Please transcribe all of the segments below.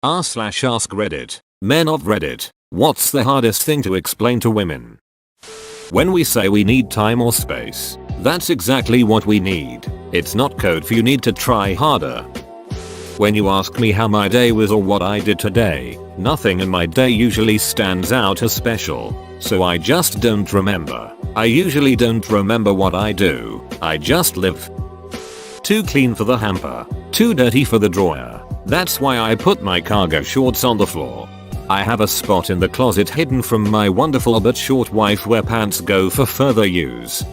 r/AskReddit. Men of Reddit, what's the hardest thing to explain to women? When we say we need time or space, that's exactly what we need. It's not code for you need to try harder. When you ask me how my day was or what I did today, nothing in my day usually stands out as special. So I just don't remember. I usually don't remember what I do. I just live. Too clean for the hamper. Too dirty for the drawer. That's why I put my cargo shorts on the floor. I have a spot in the closet hidden from my wonderful but short wife where pants go for further use.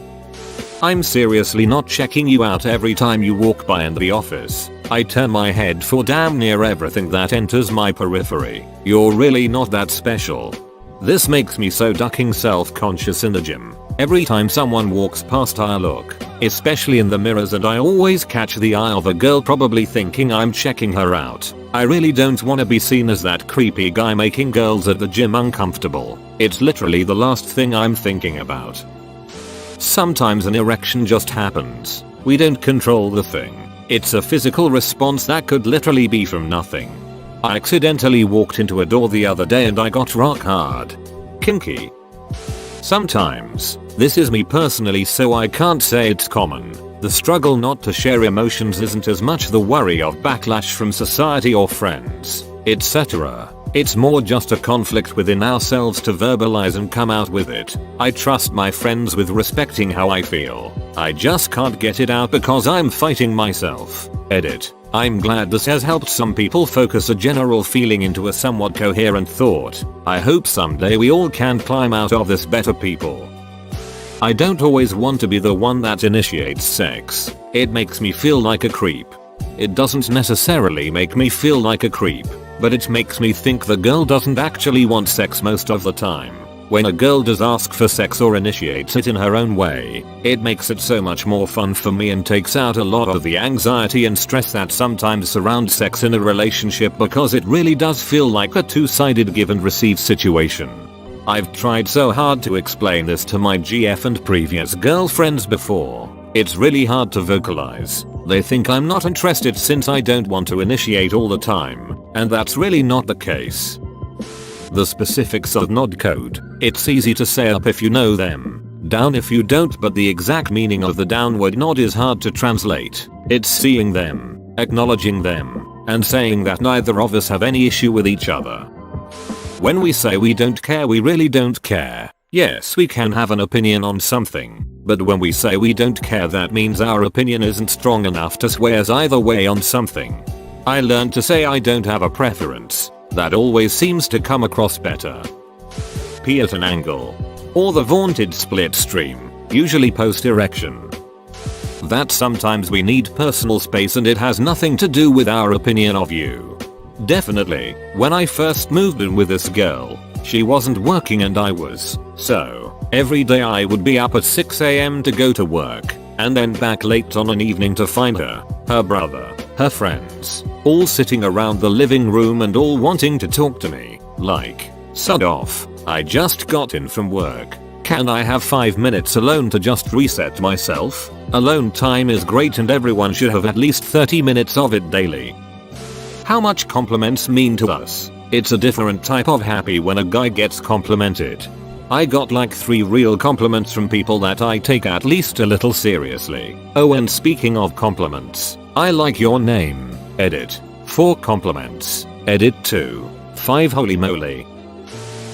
I'm seriously not checking you out every time you walk by in the office. I turn my head for damn near everything that enters my periphery. You're really not that special. This makes me so ducking self-conscious in the gym. Every time someone walks past I look, especially in the mirrors, and I always catch the eye of a girl probably thinking I'm checking her out. I really don't want to be seen as that creepy guy making girls at the gym uncomfortable. It's literally the last thing I'm thinking about. Sometimes an erection just happens. We don't control the thing. It's a physical response that could literally be from nothing. I accidentally walked into a door the other day and I got rock hard. Kinky. Sometimes, this is me personally, so I can't say it's common. The struggle not to share emotions isn't as much the worry of backlash from society or friends, etc. It's more just a conflict within ourselves to verbalize and come out with it. I trust my friends with respecting how I feel. I just can't get it out because I'm fighting myself. Edit. I'm glad this has helped some people focus a general feeling into a somewhat coherent thought. I hope someday we all can climb out of this better people. I don't always want to be the one that initiates sex. It makes me feel like a creep. It doesn't necessarily make me feel like a creep, but it makes me think the girl doesn't actually want sex most of the time. When a girl does ask for sex or initiates it in her own way, it makes it so much more fun for me and takes out a lot of the anxiety and stress that sometimes surrounds sex in a relationship, because it really does feel like a two-sided give and receive situation. I've tried so hard to explain this to my GF and previous girlfriends before. It's really hard to vocalize. They think I'm not interested since I don't want to initiate all the time, and that's really not the case. The specifics of nod code. It's easy to say up if you know them, down if you don't, but the exact meaning of the downward nod is hard to translate. It's seeing them, acknowledging them, and saying that neither of us have any issue with each other. When we say we don't care, we really don't care. Yes, we can have an opinion on something, but when we say we don't care, that means our opinion isn't strong enough to sway us either way on something. I learned to say I don't have a preference. That always seems to come across better. Pee at an angle. Or the vaunted split stream, usually post erection. That sometimes we need personal space and it has nothing to do with our opinion of you. Definitely, when I first moved in with this girl, she wasn't working and I was, so every day I would be up at 6 AM to go to work, and then back late on an evening to find her brother, her friends, all sitting around the living room and all wanting to talk to me, like, sod off, I just got in from work. Can I have 5 minutes alone to just reset myself? Alone time is great and everyone should have at least 30 minutes of it daily. How much compliments mean to us? It's a different type of happy when a guy gets complimented. I got like 3 real compliments from people that I take at least a little seriously. Oh, and speaking of compliments, I like your name. Edit. 4 compliments. Edit 2. 5 holy moly.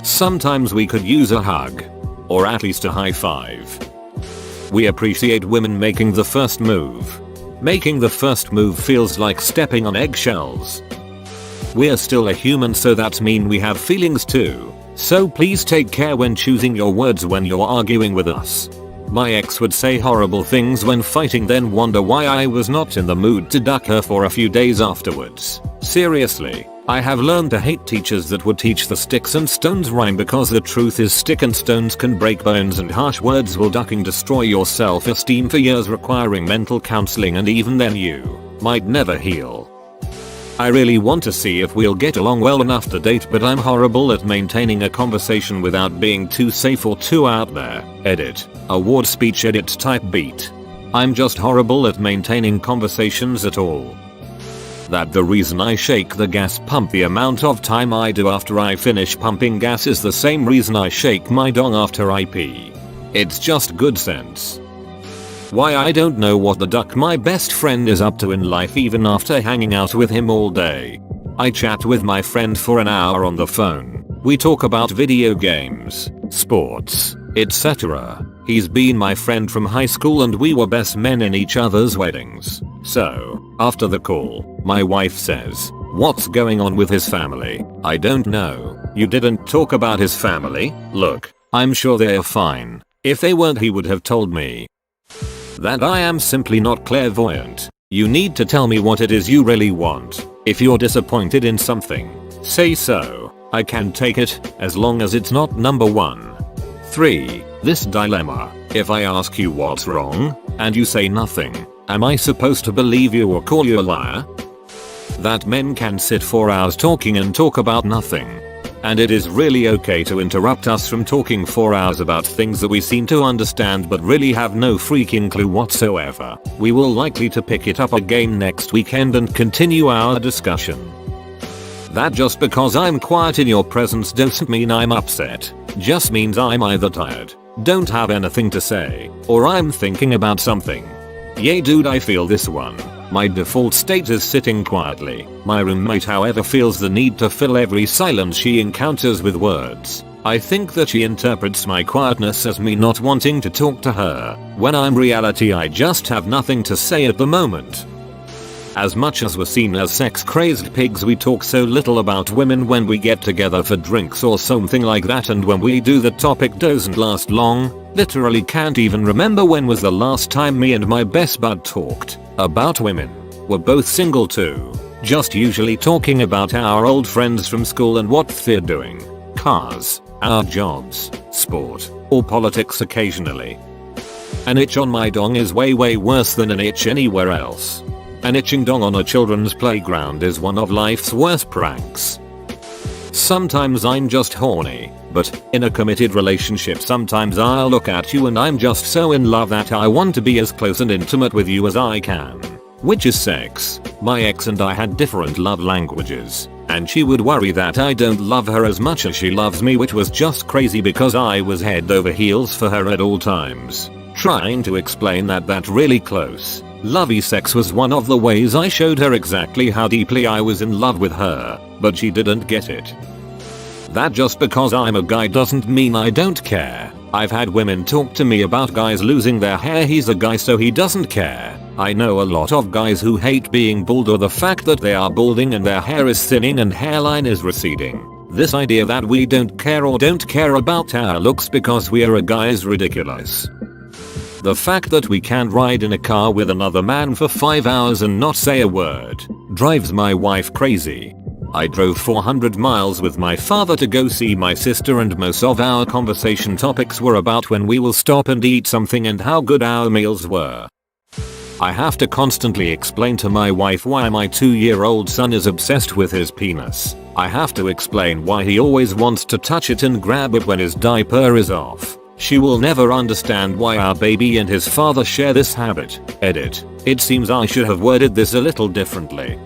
Sometimes we could use a hug. Or at least a high five. We appreciate women making the first move. Making the first move feels like stepping on eggshells. We're still a human, so that means we have feelings too. So please take care when choosing your words when you're arguing with us. My ex would say horrible things when fighting, then wonder why I was not in the mood to duck her for a few days afterwards. Seriously, I have learned to hate teachers that would teach the sticks and stones rhyme, because the truth is stick and stones can break bones and harsh words will ducking destroy your self-esteem for years, requiring mental counseling, and even then you might never heal. I really want to see if we'll get along well enough to date, but I'm horrible at maintaining a conversation without being too safe or too out there. Edit. Award speech edit type beat. I'm just horrible at maintaining conversations at all. that the reason I shake the gas pump the amount of time I do after I finish pumping gas is the same reason I shake my dong after I pee. It's just good sense. Why I don't know what the duck my best friend is up to in life even after hanging out with him all day. I chat with my friend for an hour on the phone. We talk about video games, sports, etc. He's been my friend from high school and we were best men in each other's weddings. So, after the call, my wife says, "What's going on with his family?" "I don't know. You didn't talk about his family?" "Look, I'm sure they're fine. If they weren't he would have told me." That I am simply not clairvoyant. You need to tell me what it is you really want. If you're disappointed in something, say so. I can take it, as long as it's not number 1. 3. This dilemma. If I ask you what's wrong, and you say nothing, am I supposed to believe you or call you a liar? That men can sit for hours talking and talk about nothing. And it is really okay to interrupt us from talking for hours about things that we seem to understand but really have no freaking clue whatsoever. We will likely to pick it up again next weekend and continue our discussion. That just because I'm quiet in your presence doesn't mean I'm upset. Just means I'm either tired, don't have anything to say, or I'm thinking about something. Yay dude, I feel this one. My default state is sitting quietly. My roommate however feels the need to fill every silence she encounters with words. I think that she interprets my quietness as me not wanting to talk to her, when in reality I just have nothing to say at the moment. As much as we're seen as sex-crazed pigs, we talk so little about women when we get together for drinks or something like that, and when we do the topic doesn't last long. Literally can't even remember when was the last time me and my best bud talked about women. We're both single too. Just usually talking about our old friends from school and what they're doing. Cars, our jobs, sport, or politics occasionally. An itch on my dong is way worse than an itch anywhere else. An itching dong on a children's playground is one of life's worst pranks. Sometimes I'm just horny, but in a committed relationship sometimes I'll look at you and I'm just so in love that I want to be as close and intimate with you as I can. Which is sex. My ex and I had different love languages, and she would worry that I don't love her as much as she loves me, which was just crazy because I was head over heels for her at all times. Trying to explain that really close, lovey sex was one of the ways I showed her exactly how deeply I was in love with her, but she didn't get it. That just because I'm a guy doesn't mean I don't care. I've had women talk to me about guys losing their hair. He's a guy so he doesn't care. I know a lot of guys who hate being bald or the fact that they are balding and their hair is thinning and hairline is receding. This idea that we don't care or don't care about our looks because we are a guy is ridiculous. The fact that we can't ride in a car with another man for 5 hours and not say a word drives my wife crazy. I drove 400 miles with my father to go see my sister, and most of our conversation topics were about when we will stop and eat something and how good our meals were. I have to constantly explain to my wife why my 2-year-old son is obsessed with his penis. I have to explain why he always wants to touch it and grab it when his diaper is off. She will never understand why our baby and his father share this habit. Edit. It seems I should have worded this a little differently.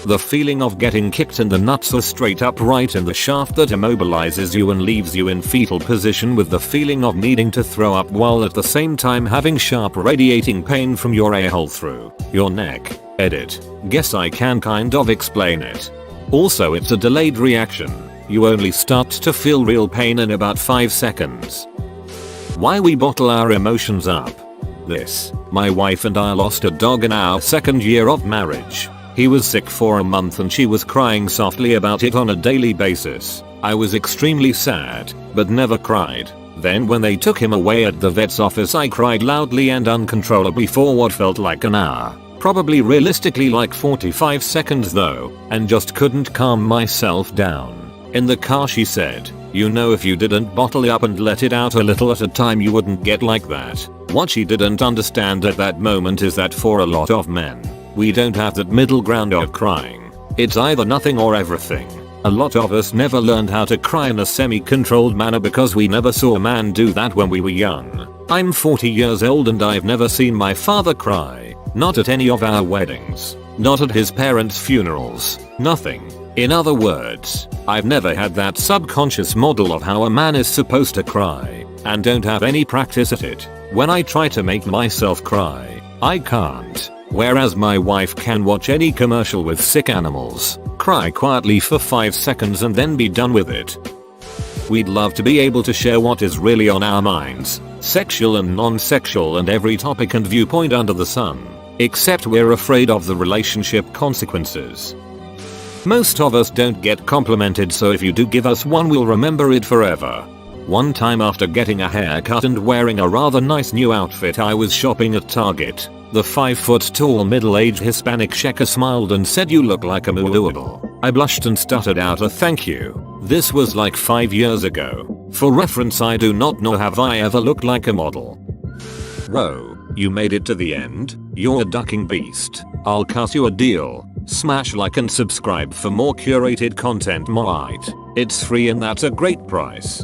The feeling of getting kicked in the nuts or straight up right in the shaft that immobilizes you and leaves you in fetal position with the feeling of needing to throw up while at the same time having sharp radiating pain from your a-hole through your neck. Edit. Guess I can kind of explain it. Also, it's a delayed reaction. You only start to feel real pain in about 5 seconds. Why we bottle our emotions up. This. My wife and I lost a dog in our 2nd year of marriage. He was sick for a month and she was crying softly about it on a daily basis. I was extremely sad, but never cried. Then when they took him away at the vet's office, I cried loudly and uncontrollably for what felt like an hour. Probably realistically like 45 seconds though, and just couldn't calm myself down. In the car she said, "You know, if you didn't bottle it up and let it out a little at a time you wouldn't get like that." What she didn't understand at that moment is that for a lot of men, we don't have that middle ground of crying. It's either nothing or everything. A lot of us never learned how to cry in a semi-controlled manner because we never saw a man do that when we were young. I'm 40 years old and I've never seen my father cry. Not at any of our weddings. Not at his parents' funerals. Nothing. In other words, I've never had that subconscious model of how a man is supposed to cry, and don't have any practice at it. When I try to make myself cry, I can't. Whereas my wife can watch any commercial with sick animals, cry quietly for 5 seconds and then be done with it. We'd love to be able to share what is really on our minds, sexual and non-sexual and every topic and viewpoint under the sun, except we're afraid of the relationship consequences. Most of us don't get complimented, so if you do give us one, we'll remember it forever. One time after getting a haircut and wearing a rather nice new outfit, I was shopping at Target. The 5-foot-tall middle-aged Hispanic sheikha smiled and said, "You look like a model." I blushed and stuttered out a thank you. This was like 5 years ago. For reference, I do not know have I ever looked like a model. Bro, you made it to the end? You're a ducking beast. I'll cut you a deal. Smash like and subscribe for more curated content. It's free and that's a great price.